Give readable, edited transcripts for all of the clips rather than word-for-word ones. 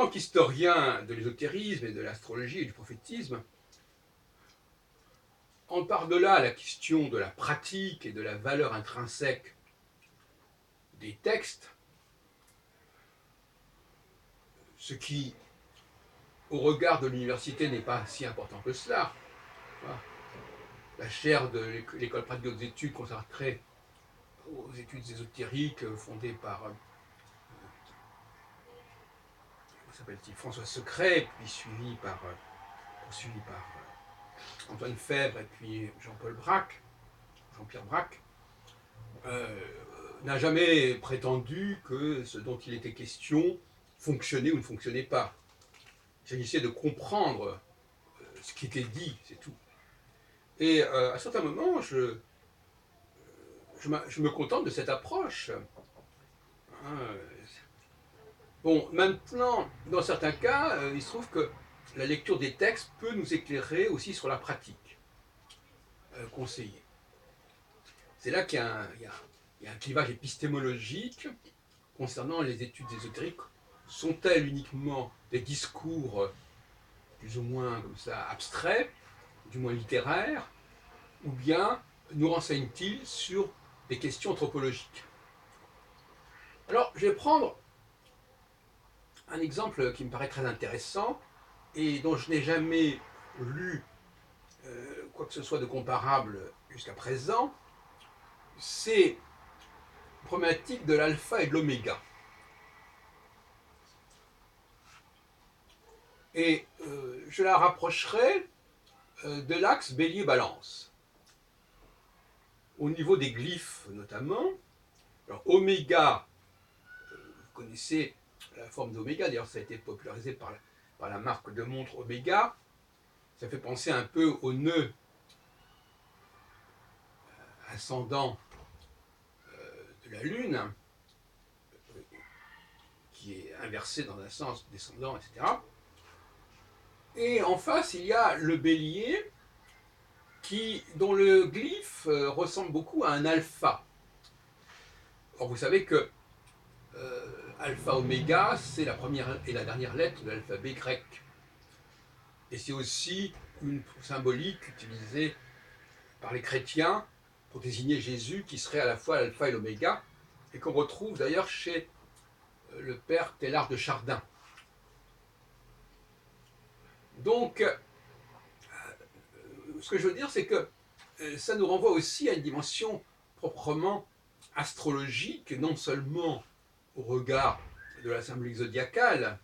tant qu'historien de l'ésotérisme et de l'astrologie et du prophétisme, en par-delà la question de la pratique et de la valeur intrinsèque des textes, ce qui, au regard de l'université, n'est pas si important que cela. La chaire de l'école pratique des hautes études consacrée aux études ésotériques fondée par François Secret, puis poursuivi par Antoine Febvre et puis Jean-Pierre Braque, n'a jamais prétendu que ce dont il était question fonctionnait ou ne fonctionnait pas. Il s'agissait de comprendre ce qui était dit, c'est tout. Et à certains moments, je me contente de cette approche. Bon, maintenant, dans certains cas, il se trouve que la lecture des textes peut nous éclairer aussi sur la pratique conseillée. C'est là qu'il y a un clivage épistémologique concernant les études ésotériques. Sont-elles uniquement des discours plus ou moins comme ça abstraits, du moins littéraires, ou bien nous renseignent-ils sur des questions anthropologiques? Alors, je vais prendre un exemple qui me paraît très intéressant et dont je n'ai jamais lu quoi que ce soit de comparable jusqu'à présent. C'est la problématique de l'alpha et de l'oméga. Et je la rapprocherai de l'axe bélier-balance. Au niveau des glyphes notamment, alors oméga, vous connaissez la forme d'oméga, d'ailleurs ça a été popularisé par la marque de montre Omega, ça fait penser un peu au nœud ascendant de la Lune, qui est inversé dans un sens descendant, etc. Et en face, il y a le bélier, dont le glyphe ressemble beaucoup à un alpha. Or, vous savez que alpha oméga, c'est la première et la dernière lettre de l'alphabet grec. Et c'est aussi une symbolique utilisée par les chrétiens pour désigner Jésus, qui serait à la fois l'alpha et l'oméga, et qu'on retrouve d'ailleurs chez le père Teilhard de Chardin. Donc, ce que je veux dire, c'est que ça nous renvoie aussi à une dimension proprement astrologique, non seulement au regard de la symbolique zodiacale,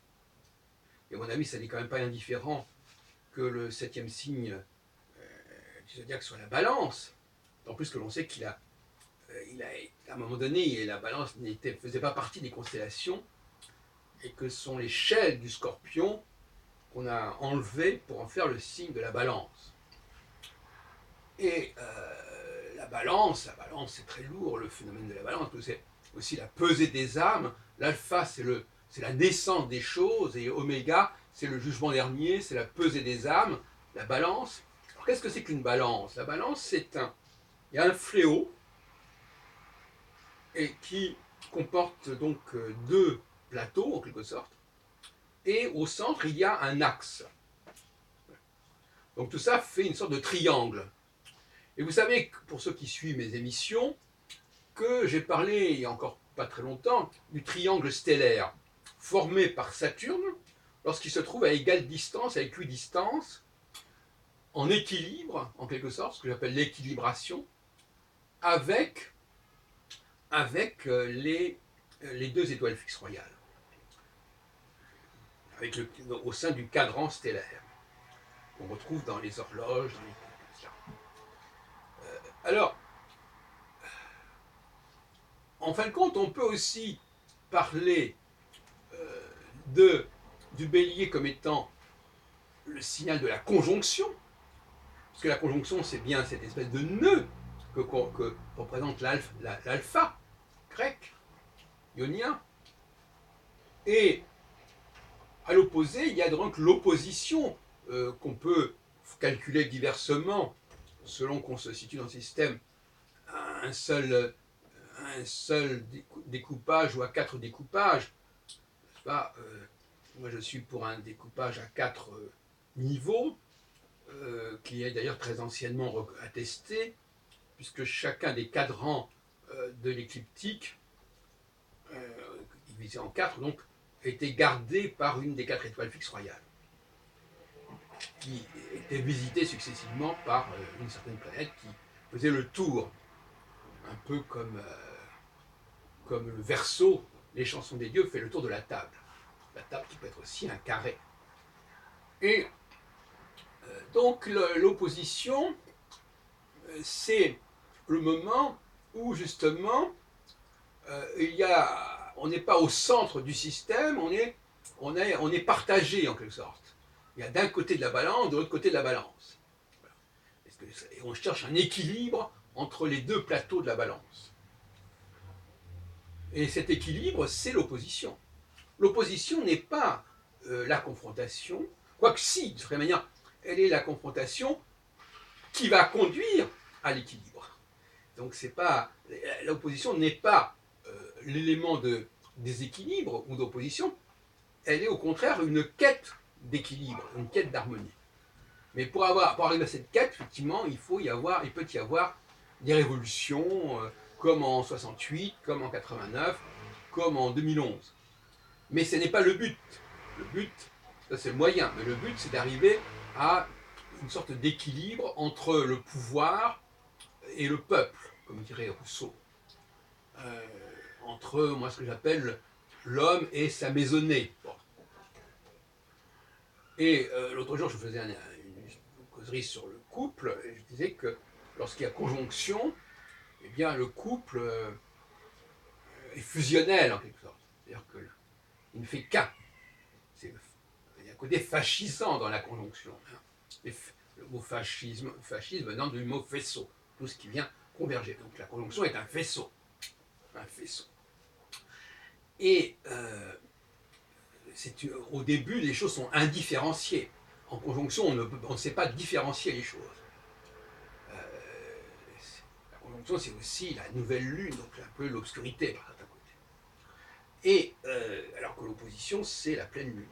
et à mon avis, ça n'est quand même pas indifférent que le 7e signe du zodiaque soit la balance, en plus que l'on sait qu'il a, à un moment donné, la balance ne faisait pas partie des constellations, et que ce sont les chaînes du scorpion qu'on a enlevées pour en faire le signe de la balance. Et la balance c'est très lourd, le phénomène de la balance, c'est aussi la pesée des âmes. L'alpha, c'est la naissance des choses, et oméga, c'est le jugement dernier, c'est la pesée des âmes. La balance, alors qu'est-ce que c'est qu'une balance? La balance, il y a un fléau, et qui comporte donc deux plateaux, en quelque sorte, et au centre, il y a un axe. Donc tout ça fait une sorte de triangle. Et vous savez, pour ceux qui suivent mes émissions, que j'ai parlé il y a encore pas très longtemps du triangle stellaire formé par Saturne lorsqu'il se trouve à égale distance, à équidistance, en équilibre, en quelque sorte, ce que j'appelle l'équilibration, avec les deux étoiles fixes royales, au sein du cadran stellaire, qu'on retrouve dans les horloges, dans les... Alors, en fin de compte, on peut aussi parler du bélier comme étant le signal de la conjonction, parce que la conjonction, c'est bien cette espèce de nœud que représente l'alpha grec, ionien. Et à l'opposé, il y a donc l'opposition qu'on peut calculer diversement selon qu'on se situe dans le système à un seul découpage ou à 4 découpages. Pas, Moi, je suis pour un découpage à 4 niveaux, qui est d'ailleurs très anciennement attesté, puisque chacun des cadrans de l'écliptique, divisé en 4, donc, était gardé par une des 4 étoiles fixes royales, qui était visitée successivement par une certaine planète qui faisait le tour, un peu comme le Verseau, les chansons des dieux, fait le tour de la table. La table qui peut être aussi un carré. Et donc l'opposition, c'est le moment où justement on n'est pas au centre du système, on est partagé en quelque sorte. Il y a d'un côté de la balance, de l'autre côté de la balance. Voilà. Et on cherche un équilibre entre les deux plateaux de la balance. Et cet équilibre, c'est l'opposition. L'opposition n'est pas la confrontation, quoique si, de certaine manière, elle est la confrontation qui va conduire à l'équilibre. Donc c'est pas, l'opposition n'est pas l'élément de déséquilibre ou d'opposition, elle est au contraire une quête d'équilibre, une quête d'harmonie. Mais pour arriver à cette quête, effectivement, il peut y avoir des révolutions, comme en 68, comme en 89, comme en 2011. Mais ce n'est pas le but. Le but, ça c'est le moyen, mais le but c'est d'arriver à une sorte d'équilibre entre le pouvoir et le peuple, comme dirait Rousseau. Entre, moi, ce que j'appelle l'homme et sa maisonnée. Bon. Et l'autre jour, je faisais une causerie sur le couple, et je disais que lorsqu'il y a conjonction, eh bien, le couple est fusionnel, en quelque sorte. C'est-à-dire qu'il ne fait qu'un. Il y a un côté fascisant dans la conjonction. Le mot fascisme venant du mot faisceau, tout ce qui vient converger. Donc la conjonction est un faisceau. Un faisceau. Et au début, les choses sont indifférenciées. En conjonction, on ne sait pas différencier les choses. La conjonction, c'est aussi la nouvelle lune, donc un peu l'obscurité par certains côtés. Et alors que l'opposition, c'est la pleine lune.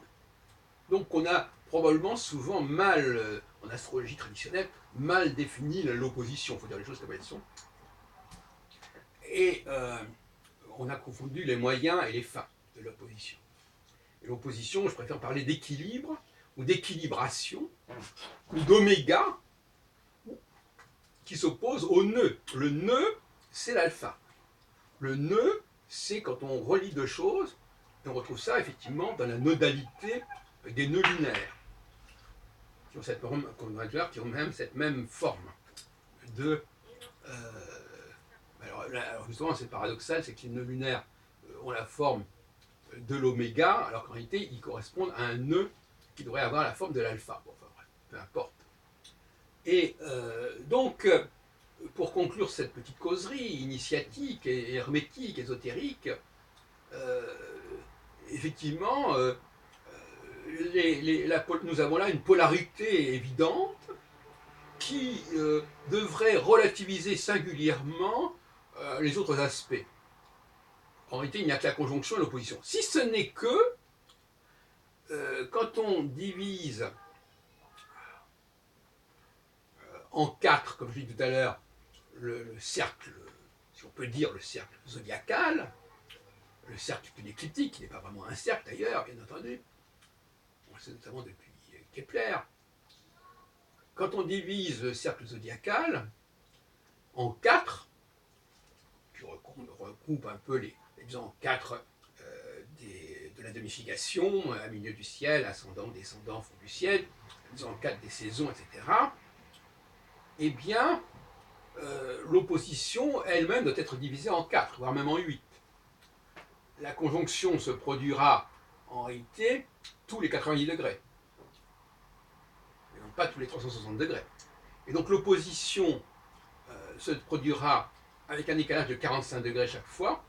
Donc on a probablement souvent mal, en astrologie traditionnelle, mal défini l'opposition, il faut dire les choses comme elles sont. Et on a confondu les moyens et les fins de l'opposition. Et l'opposition, je préfère parler d'équilibre, ou d'équilibration, ou d'oméga, qui s'oppose au nœud. Le nœud, c'est l'alpha. Le nœud, c'est quand on relie deux choses, et on retrouve ça effectivement dans la nodalité des nœuds lunaires, qui ont même cette même forme de... alors justement, c'est paradoxal, c'est que les nœuds lunaires ont la forme de l'oméga, alors qu'en réalité, ils correspondent à un nœud qui devrait avoir la forme de l'alpha. Bon, enfin bref, peu importe. Et donc, pour conclure cette petite causerie initiatique, et hermétique, ésotérique, effectivement, nous avons là une polarité évidente qui devrait relativiser singulièrement les autres aspects. En réalité, il n'y a que la conjonction et l'opposition. Si ce n'est que, quand on divise en 4, comme je l'ai dit tout à l'heure, le cercle, si on peut dire le cercle zodiacal, le cercle de l'écliptique, qui n'est pas vraiment un cercle d'ailleurs, bien entendu, on le sait notamment depuis Kepler. Quand on divise le cercle zodiacal en 4, qui regroupe un peu les disons 4 de la demification, à milieu du ciel, ascendant, descendant, fond du ciel, disons 4 des saisons, etc., eh bien, l'opposition elle-même doit être divisée en 4, voire même en 8. La conjonction se produira en réalité tous les 90 degrés, mais non pas tous les 360 degrés. Et donc l'opposition se produira avec un décalage de 45 degrés chaque fois,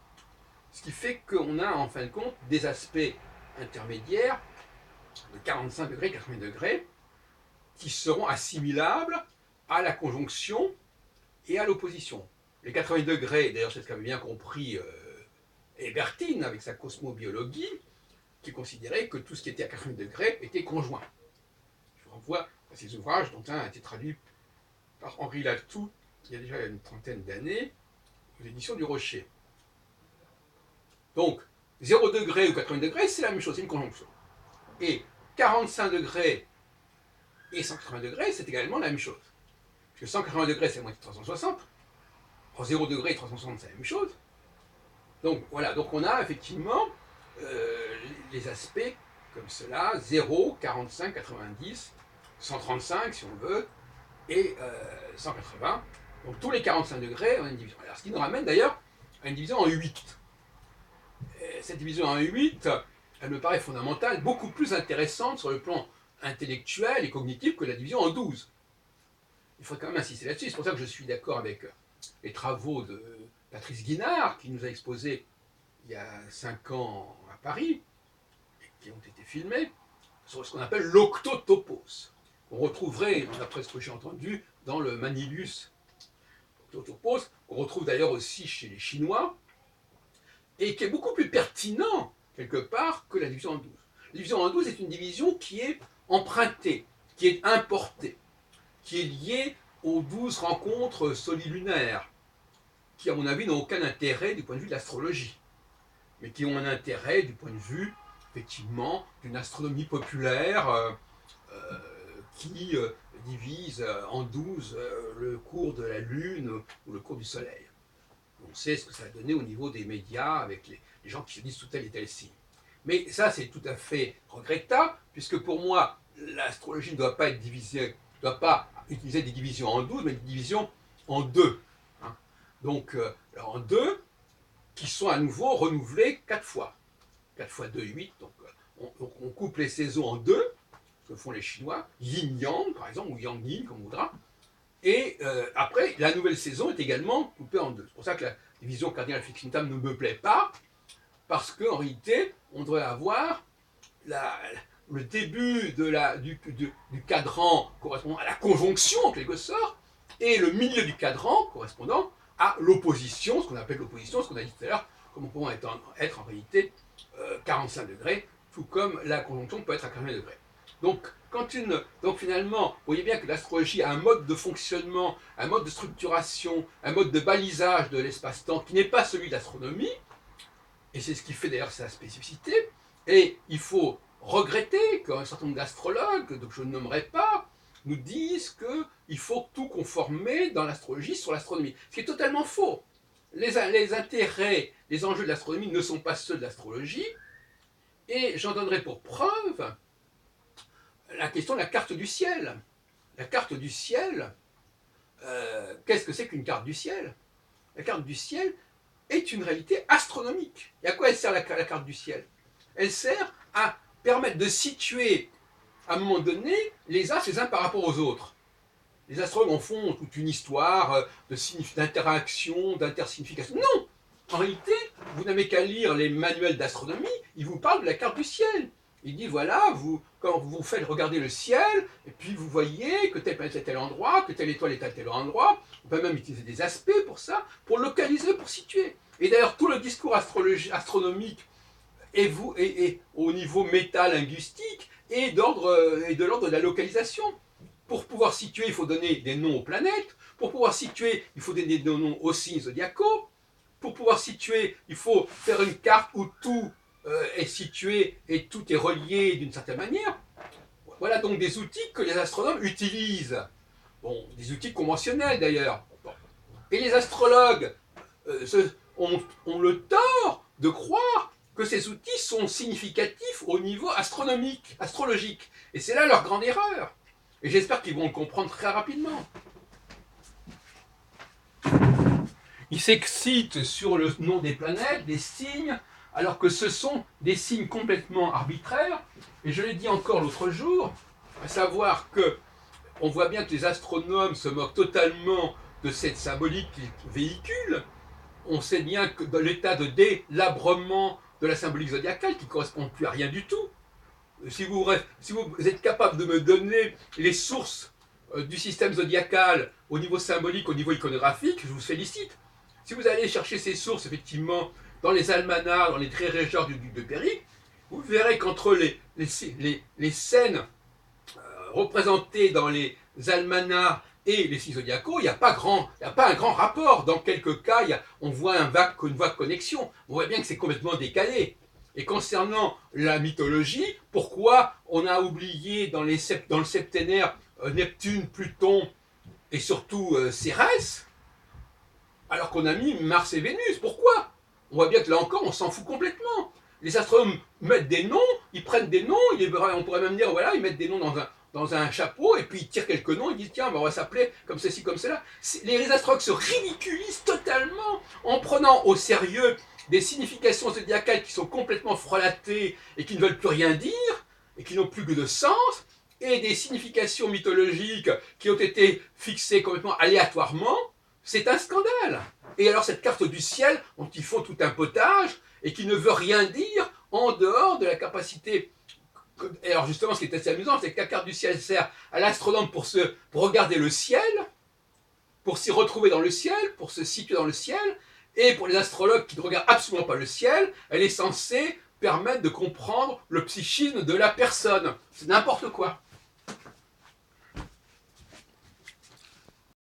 ce qui fait qu'on a en fin de compte des aspects intermédiaires de 45 degrés, 80 degrés, qui seront assimilables à la conjonction et à l'opposition. Les 80 degrés, d'ailleurs c'est ce qu'avait bien compris Hébertin avec sa cosmobiologie, qui considérait que tout ce qui était à 80 degrés était conjoint. Je vous renvoie à ces ouvrages dont un a été traduit par Henri Latou il y a déjà une trentaine d'années aux éditions du Rocher. Donc, 0 degré ou 80 degrés, c'est la même chose, c'est une conjonction. Et 45 degrés et 180 degrés, c'est également la même chose. Parce que 180 degrés, c'est la moitié de 360. 0 degré et 360, c'est la même chose. Donc voilà, donc on a effectivement les aspects comme cela, 0, 45, 90, 135 si on veut, et 180. Donc tous les 45 degrés, on a une division. Alors, ce qui nous ramène d'ailleurs à une division en 8. Cette division en 8, elle me paraît fondamentale, beaucoup plus intéressante sur le plan intellectuel et cognitif que la division en 12. Il faut quand même insister là-dessus, c'est pour ça que je suis d'accord avec les travaux de Patrice Guinard, qui nous a exposé il y a 5 ans à Paris, et qui ont été filmés, sur ce qu'on appelle l'octotopos. On retrouverait, d'après ce que j'ai entendu, dans le Manilius, l'octotopos, qu'on retrouve d'ailleurs aussi chez les Chinois, et qui est beaucoup plus pertinent, quelque part, que la division en 12. La division en 12 est une division qui est empruntée, qui est importée, qui est liée aux 12 rencontres solilunaires, qui, à mon avis, n'ont aucun intérêt du point de vue de l'astrologie, mais qui ont un intérêt du point de vue, effectivement, d'une astronomie populaire qui divise en 12 le cours de la Lune ou le cours du Soleil. On sait ce que ça a donné au niveau des médias avec les gens qui se disent sous tel et tel signe. Mais ça, c'est tout à fait regrettable, puisque pour moi, l'astrologie ne doit pas être divisée, ne doit pas utiliser des divisions en 12, mais des divisions en 2. Hein. Donc, en 2, qui sont à nouveau renouvelées 4 fois. 4 fois 2, 8. Donc, on coupe les saisons en 2, ce que font les Chinois, yin-yang, par exemple, ou yang-yin, comme on voudra. Et après, la nouvelle saison est également coupée en 2. C'est pour ça que la division cardinal fixum-tam ne me plaît pas, parce qu'en réalité, on devrait avoir le début du cadran correspondant à la conjonction, en quelque sorte, et le milieu du cadran correspondant à l'opposition, ce qu'on appelle l'opposition, ce qu'on a dit tout à l'heure, comme on peut être en réalité 45 degrés, tout comme la conjonction peut être à 80 degrés. Donc finalement, vous voyez bien que l'astrologie a un mode de fonctionnement, un mode de structuration, un mode de balisage de l'espace-temps qui n'est pas celui de l'astronomie, et c'est ce qui fait d'ailleurs sa spécificité, et il faut regretter qu'un certain nombre d'astrologues, que je ne nommerai pas, nous disent qu'il faut tout conformer dans l'astrologie sur l'astronomie, ce qui est totalement faux. Les intérêts, les enjeux de l'astronomie ne sont pas ceux de l'astrologie, et j'en donnerai pour preuve la question de la carte du ciel. La carte du ciel, qu'est-ce que c'est qu'une carte du ciel? La carte du ciel est une réalité astronomique. Et à quoi elle sert la carte du ciel? Elle sert à permettre de situer, à un moment donné, les astres les uns par rapport aux autres. Les astrologues en font toute une histoire d'interaction, d'intersignification. Non! En réalité, vous n'avez qu'à lire les manuels d'astronomie, ils vous parlent de la carte du ciel. Il dit voilà, quand vous faites regarder le ciel, et puis vous voyez que telle planète est à tel endroit, que telle étoile est à tel endroit, on peut même utiliser des aspects pour ça, pour localiser, pour situer. Et d'ailleurs, tout le discours astronomique est au niveau métalinguistique et de l'ordre de la localisation. Pour pouvoir situer, il faut donner des noms aux planètes. Pour pouvoir situer, il faut donner des noms aux signes zodiacaux. Pour pouvoir situer, il faut faire une carte où tout est situé et tout est relié d'une certaine manière. Voilà donc des outils que les astronomes utilisent. Bon, des outils conventionnels d'ailleurs. Bon. Et les astrologues ont le tort de croire que ces outils sont significatifs au niveau astronomique, astrologique. Et c'est là leur grande erreur. Et j'espère qu'ils vont le comprendre très rapidement. Ils s'excitent sur le nom des planètes, des signes, alors que ce sont des signes complètement arbitraires. Et je l'ai dit encore l'autre jour, à savoir que on voit bien que les astronomes se moquent totalement de cette symbolique qu'ils véhiculent. On sait bien que dans l'état de délabrement de la symbolique zodiacale, qui ne correspond plus à rien du tout, si vous êtes capable de me donner les sources du système zodiacal au niveau symbolique, au niveau iconographique, je vous félicite. Si vous allez chercher ces sources, effectivement, dans les almanachs, dans les trésors du duc de Berry, vous verrez qu'entre les scènes représentées dans les almanachs et les signes zodiacaux, il n'y a pas un grand rapport. Dans quelques cas, on voit une vague connexion. On voit bien que c'est complètement décalé. Et concernant la mythologie, pourquoi on a oublié dans le septénaire Neptune, Pluton et surtout Cérès, alors qu'on a mis Mars et Vénus? Pourquoi? On voit bien que là encore, on s'en fout complètement. Les astronomes mettent des noms, ils prennent des noms, on pourrait même dire, voilà, ils mettent des noms dans un chapeau, et puis ils tirent quelques noms, ils disent, tiens, ben on va s'appeler comme ceci, comme cela. Les astrologues se ridiculisent totalement en prenant au sérieux des significations zodiacales qui sont complètement frelatées et qui ne veulent plus rien dire, et qui n'ont plus que de sens, et des significations mythologiques qui ont été fixées complètement aléatoirement. C'est un scandale. Et alors cette carte du ciel, dont ils font tout un potage, et qui ne veut rien dire en dehors de la capacité. Et alors justement, ce qui est assez amusant, c'est que la carte du ciel sert à l'astronome pour regarder le ciel, pour s'y retrouver dans le ciel, pour se situer dans le ciel, et pour les astrologues qui ne regardent absolument pas le ciel, elle est censée permettre de comprendre le psychisme de la personne. C'est n'importe quoi.